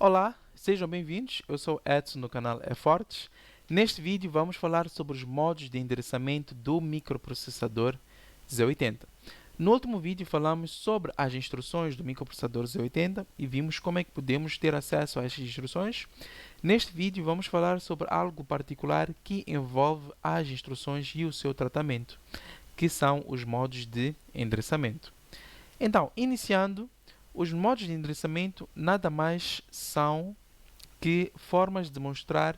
Olá, sejam bem-vindos. Eu sou Edson do canal eFortes. Neste vídeo vamos falar sobre os modos de endereçamento do microprocessador Z80. No último vídeo falamos sobre as instruções do microprocessador Z80 e vimos como é que podemos ter acesso a estas instruções. Neste vídeo vamos falar sobre algo particular que envolve as instruções e o seu tratamento, que são os modos de endereçamento. Então, iniciando, os modos de endereçamento nada mais são que formas de mostrar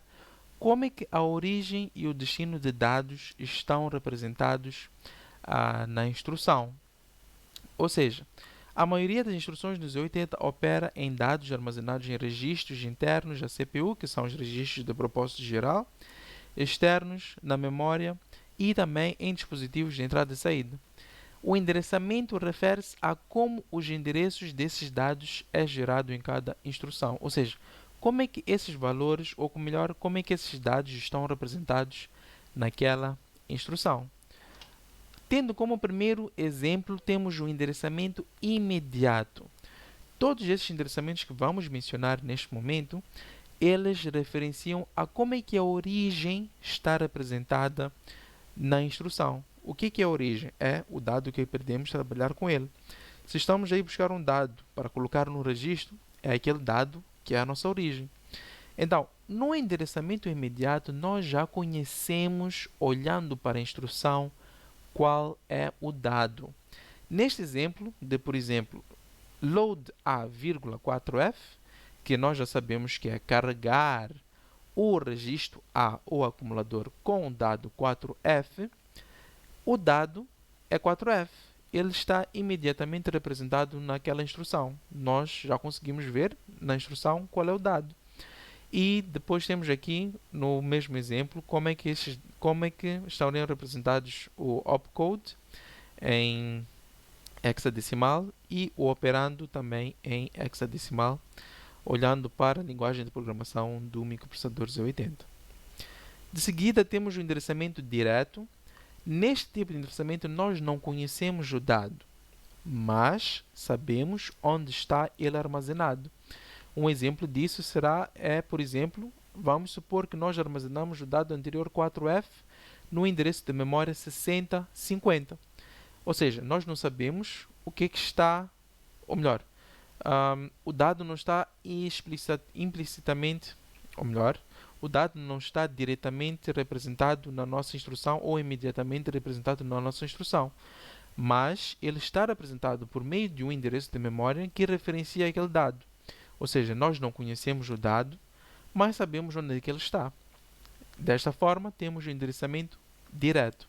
como é que a origem e o destino de dados estão representados na instrução. Ou seja, a maioria das instruções do Z80 opera em dados armazenados em registros internos da CPU, que são os registros de propósito geral, externos na memória e também em dispositivos de entrada e saída. O endereçamento refere-se a como os endereços desses dados é gerado em cada instrução, ou seja, como é que esses valores, ou melhor, como é que esses dados estão representados naquela instrução. Tendo como primeiro exemplo, temos o endereçamento imediato. Todos esses endereçamentos que vamos mencionar neste momento, eles referenciam a como é que a origem está representada na instrução. O que é a origem? É o dado que pretendemos trabalhar com ele. Se estamos aí buscar um dado para colocar no registro, é aquele dado que é a nossa origem. Então, no endereçamento imediato, nós já conhecemos, olhando para a instrução, qual é o dado. Neste exemplo, por exemplo, load A,4F, que nós já sabemos que é carregar o registro A, o acumulador, com o dado 4F, o dado é 4F. Ele está imediatamente representado naquela instrução. Nós já conseguimos ver na instrução qual é o dado. E depois temos aqui, no mesmo exemplo, como é que estariam representados o opcode em hexadecimal e o operando também em hexadecimal, olhando para a linguagem de programação do microprocessador Z80. De seguida, temos o endereçamento direto. Neste tipo de endereçamento, nós não conhecemos o dado, mas sabemos onde está ele armazenado. Um exemplo disso por exemplo, vamos supor que nós armazenamos o dado anterior 4F no endereço de memória 6050. Ou seja, nós não sabemos o que está, ou melhor, o dado não está implicitamente, ou melhor, o dado não está diretamente representado na nossa instrução ou imediatamente representado na nossa instrução, mas ele está representado por meio de um endereço de memória que referencia aquele dado. Ou seja, nós não conhecemos o dado, mas sabemos onde é que ele está. Desta forma, temos o endereçamento direto.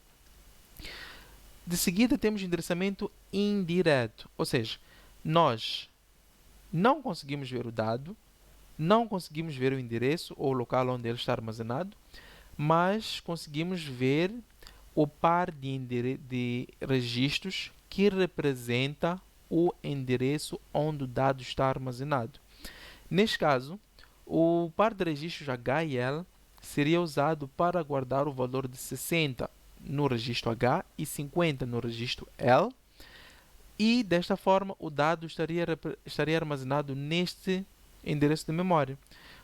De seguida, temos o endereçamento indireto, ou seja, nós não conseguimos ver o dado, não conseguimos ver o endereço ou o local onde ele está armazenado, mas conseguimos ver o par de registros que representa o endereço onde o dado está armazenado. Neste caso, o par de registros H e L seria usado para guardar o valor de 60 no registro H e 50 no registro L, e desta forma o dado estaria armazenado neste endereço de memória.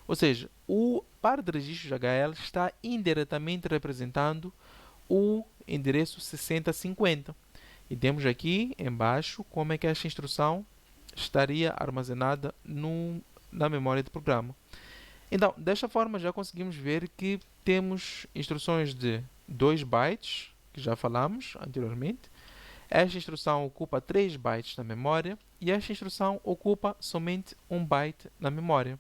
Ou seja, o par de registros HL está indiretamente representando o endereço 6050. E temos aqui embaixo como é que esta instrução estaria armazenada na memória do programa. Então, desta forma já conseguimos ver que temos instruções de 2 bytes, que já falamos anteriormente. Esta instrução ocupa 3 bytes na memória e esta instrução ocupa somente 1 byte na memória.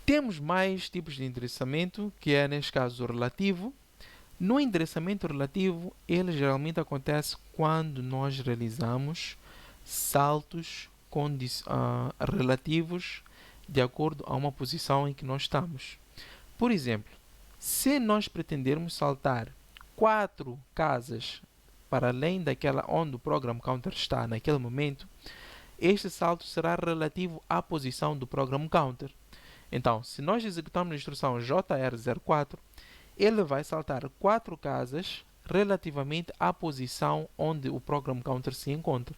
Temos mais tipos de endereçamento, que é neste caso o relativo. No endereçamento relativo, ele geralmente acontece quando nós realizamos saltos relativos de acordo a uma posição em que nós estamos. Por exemplo, se nós pretendermos saltar 4 casas para além daquela onde o program counter está naquele momento, este salto será relativo à posição do program counter. Então, se nós executamos a instrução JR04, ele vai saltar 4 casas relativamente à posição onde o program counter se encontra.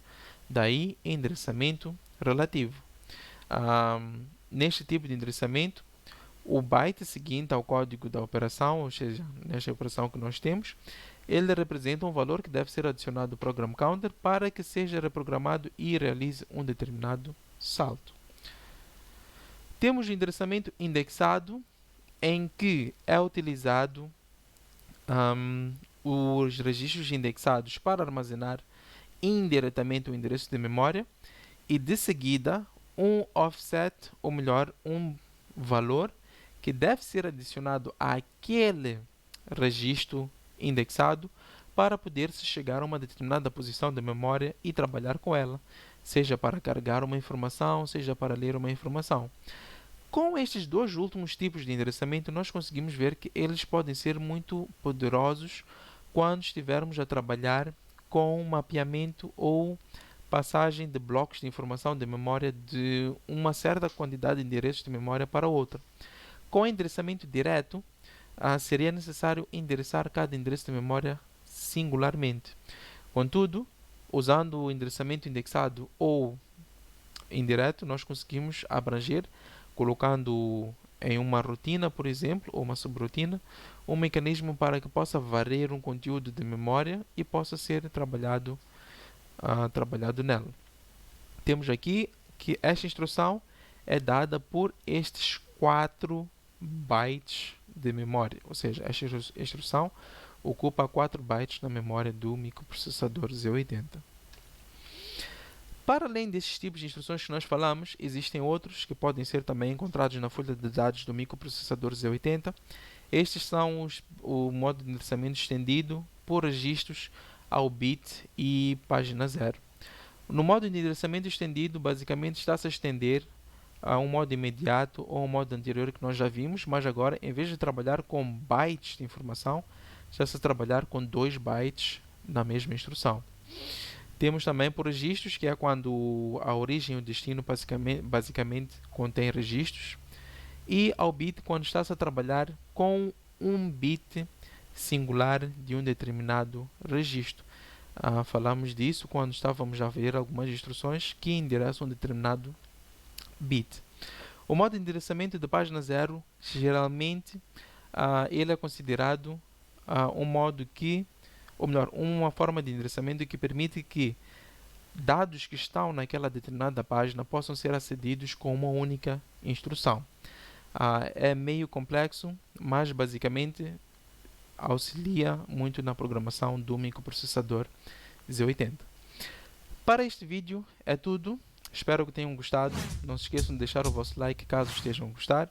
Daí, endereçamento relativo. neste tipo de endereçamento, o byte seguinte ao código da operação, ou seja, nesta operação que nós temos, ele representa um valor que deve ser adicionado ao program counter para que seja reprogramado e realize um determinado salto. Temos o endereçamento indexado, em que é utilizado os registros indexados para armazenar indiretamente o endereço de memória e, de seguida, um offset, ou melhor, um valor que deve ser adicionado àquele registro indexado para poder-se chegar a uma determinada posição de memória e trabalhar com ela, seja para carregar uma informação, seja para ler uma informação. Com estes dois últimos tipos de endereçamento, nós conseguimos ver que eles podem ser muito poderosos quando estivermos a trabalhar com mapeamento ou passagem de blocos de informação de memória de uma certa quantidade de endereços de memória para outra. Com endereçamento direto, seria necessário endereçar cada endereço de memória singularmente. Contudo, usando o endereçamento indexado ou indireto, nós conseguimos abranger, colocando em uma rotina, por exemplo, ou uma subrotina, um mecanismo para que possa varrer um conteúdo de memória e possa ser trabalhado nela. Temos aqui que esta instrução é dada por estes 4 bytes de memória, ou seja, esta instrução ocupa 4 bytes na memória do microprocessador Z80. Para além desses tipos de instruções que nós falamos, existem outros que podem ser também encontrados na folha de dados do microprocessador Z80. Estes são o modo de endereçamento estendido por registros ao bit e página 0. No modo de endereçamento estendido, basicamente está-se a estender a um modo imediato ou um modo anterior que nós já vimos, mas agora, em vez de trabalhar com bytes de informação, está-se a trabalhar com 2 bytes na mesma instrução. Temos também por registros, que é quando a origem e o destino basicamente contém registros. E ao bit, quando está-se a trabalhar com um bit singular de um determinado registro. Falamos disso quando estávamos a ver algumas instruções que endereçam um determinado bit. O modo de endereçamento de página 0, geralmente, ele é considerado um modo que, ou melhor, uma forma de endereçamento que permite que dados que estão naquela determinada página possam ser acedidos com uma única instrução. É meio complexo, mas basicamente auxilia muito na programação do microprocessador Z80. Para este vídeo é tudo. Espero que tenham gostado. Não se esqueçam de deixar o vosso like caso estejam a gostar.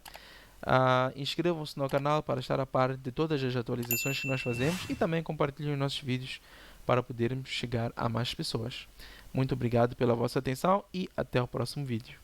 Inscrevam-se no canal para estar a par de todas as atualizações que nós fazemos e também compartilhem os nossos vídeos para podermos chegar a mais pessoas. Muito obrigado pela vossa atenção e até o próximo vídeo.